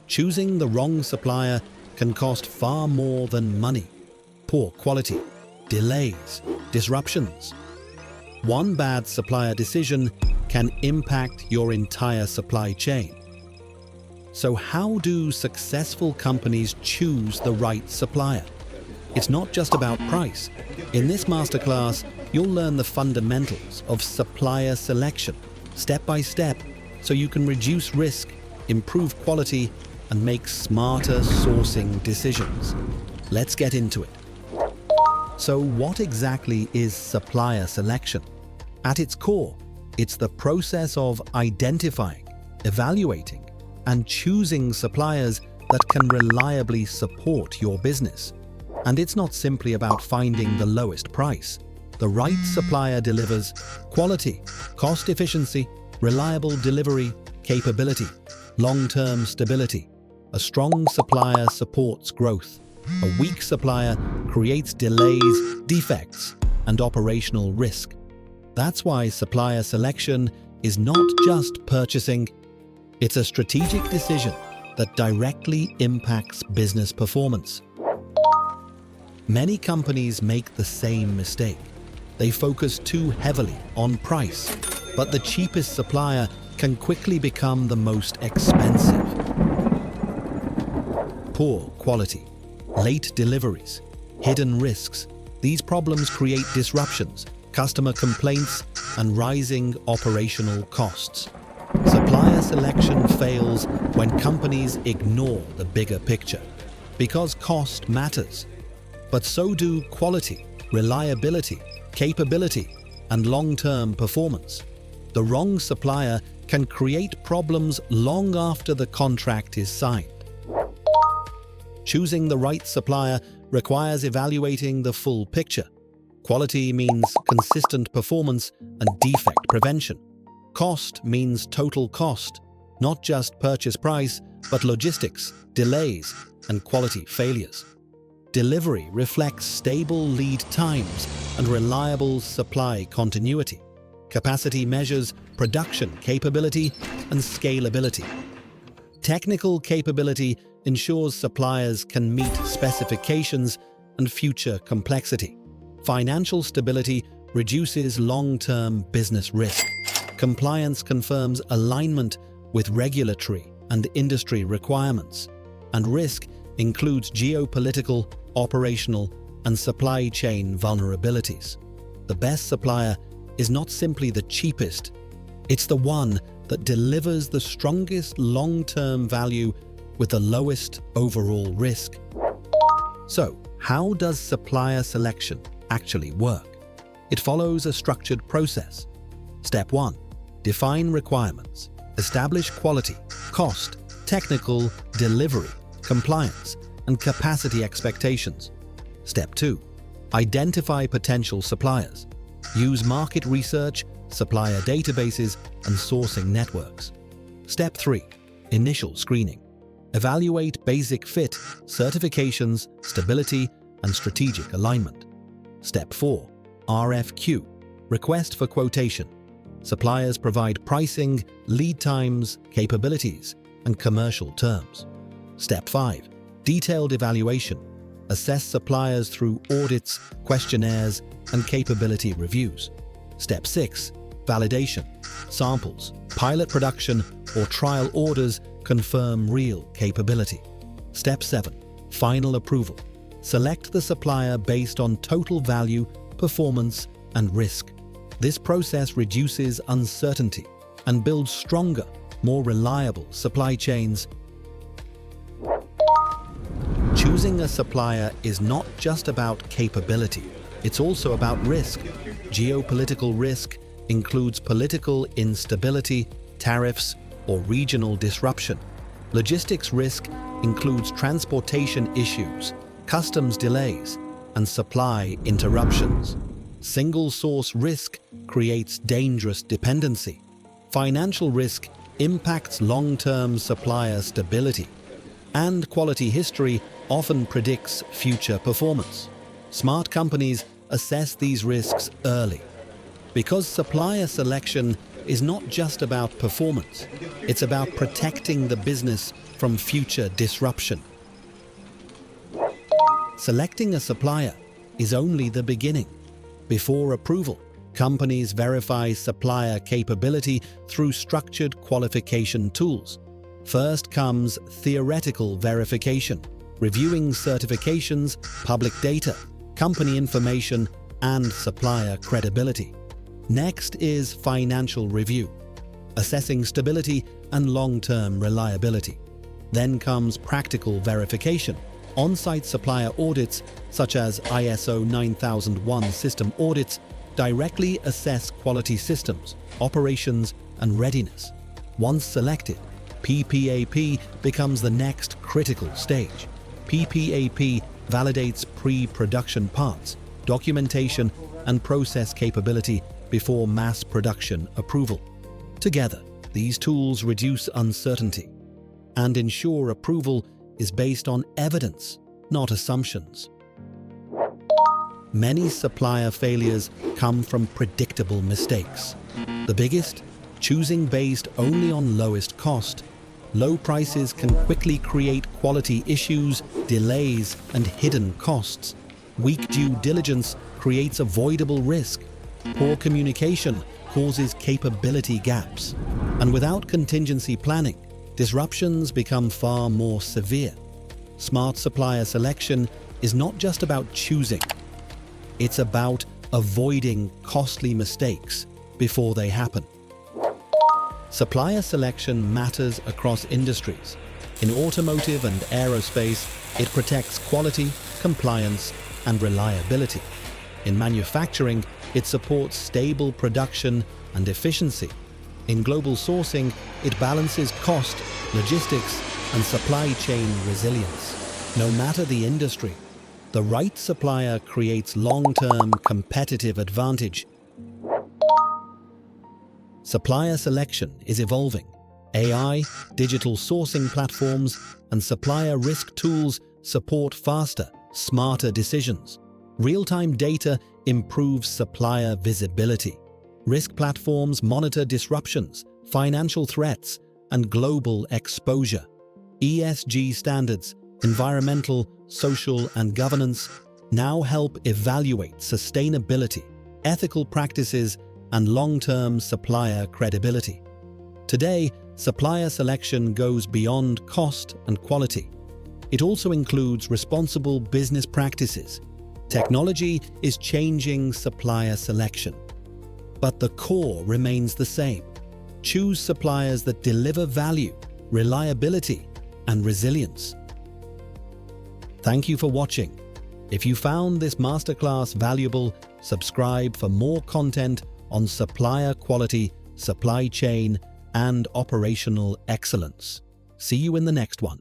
Choosing the wrong supplier can cost far more than money. Poor quality, delays, disruptions. One bad supplier decision can impact your entire supply chain. So how do successful companies choose the right supplier? It's not just about price. In this masterclass, you'll learn the fundamentals of supplier selection, step by step, so you can reduce risk, improve quality, and make smarter sourcing decisions. Let's get into it. So what exactly is supplier selection? At its core, it's the process of identifying, evaluating, and choosing suppliers that can reliably support your business. And it's not simply about finding the lowest price. The right supplier delivers quality, cost efficiency, reliable delivery, capability, long-term stability. A strong supplier supports growth. A weak supplier creates delays, defects, and operational risk. That's why supplier selection is not just purchasing, it's a strategic decision that directly impacts business performance. Many companies make the same mistake. They focus too heavily on price, but the cheapest supplier can quickly become the most expensive. Poor quality, late deliveries, hidden risks. These problems create disruptions, customer complaints, and rising operational costs. Supplier selection fails when companies ignore the bigger picture, because cost matters. But so do quality, reliability, capability, and long-term performance. The wrong supplier can create problems long after the contract is signed. Choosing the right supplier requires evaluating the full picture. Quality means consistent performance and defect prevention. Cost means total cost, not just purchase price, but logistics, delays, and quality failures. Delivery reflects stable lead times and reliable supply continuity. Capacity measures production capability and scalability. Technical capability ensures suppliers can meet specifications and future complexity. Financial stability reduces long-term business risk. Compliance confirms alignment with regulatory and industry requirements. And risk includes geopolitical, operational, and supply chain vulnerabilities. The best supplier is not simply the cheapest, it's the one that delivers the strongest long-term value with the lowest overall risk. So, how does supplier selection actually work? It follows a structured process. Step 1. Define requirements. Establish quality, cost, technical, delivery, compliance, and capacity expectations. Step 2. Identify potential suppliers. Use market research, supplier databases, and sourcing networks. Step 3. Initial screening. Evaluate basic fit, certifications, stability, and strategic alignment. Step 4. RFQ. Request for quotation. Suppliers provide pricing, lead times, capabilities, and commercial terms. Step 5. Detailed evaluation. Assess suppliers through audits, questionnaires, and capability reviews. Step 6. Validation. Samples, pilot production, or trial orders confirm real capability. Step 7. Final approval. Select the supplier based on total value, performance, and risk. This process reduces uncertainty and builds stronger, more reliable supply chains. Choosing a supplier is not just about capability, it's also about risk. Geopolitical risk includes political instability, tariffs, or regional disruption. Logistics risk includes transportation issues, customs delays, and supply interruptions. Single-source risk creates dangerous dependency. Financial risk impacts long-term supplier stability. And quality history often predicts future performance. Smart companies assess these risks early. Because supplier selection is not just about performance. It's about protecting the business from future disruption. Selecting a supplier is only the beginning. Before approval, companies verify supplier capability through structured qualification tools. First comes theoretical verification, reviewing certifications, public data, company information, and supplier credibility. Next is financial review, assessing stability and long-term reliability. Then comes practical verification, on-site supplier audits such as ISO 9001 system audits directly assess quality systems, operations, and readiness. Once selected, PPAP becomes the next critical stage. PPAP validates pre-production parts, documentation, and process capability before mass production approval. Together, these tools reduce uncertainty and ensure approval is based on evidence, not assumptions. Many supplier failures come from predictable mistakes. The biggest, choosing based only on lowest cost. Low prices can quickly create quality issues, delays, and hidden costs. Weak due diligence creates avoidable risk. Poor communication causes capability gaps. And without contingency planning, disruptions become far more severe. Smart supplier selection is not just about choosing. It's about avoiding costly mistakes before they happen. Supplier selection matters across industries. In automotive and aerospace, it protects quality, compliance, and reliability. In manufacturing, it supports stable production and efficiency. In global sourcing, it balances cost, logistics, and supply chain resilience. No matter the industry, the right supplier creates long-term competitive advantage. Supplier selection is evolving. AI, digital sourcing platforms, and supplier risk tools support faster, smarter decisions. Real-time data improves supplier visibility. Risk platforms monitor disruptions, financial threats, and global exposure. ESG standards, environmental, social, and governance, now help evaluate sustainability, ethical practices, and long-term supplier credibility. Today, supplier selection goes beyond cost and quality. It also includes responsible business practices. Technology is changing supplier selection, but the core remains the same. Choose suppliers that deliver value, reliability, and resilience. Thank you for watching. If you found this masterclass valuable, subscribe for more content on supplier quality, supply chain, and operational excellence. See you in the next one.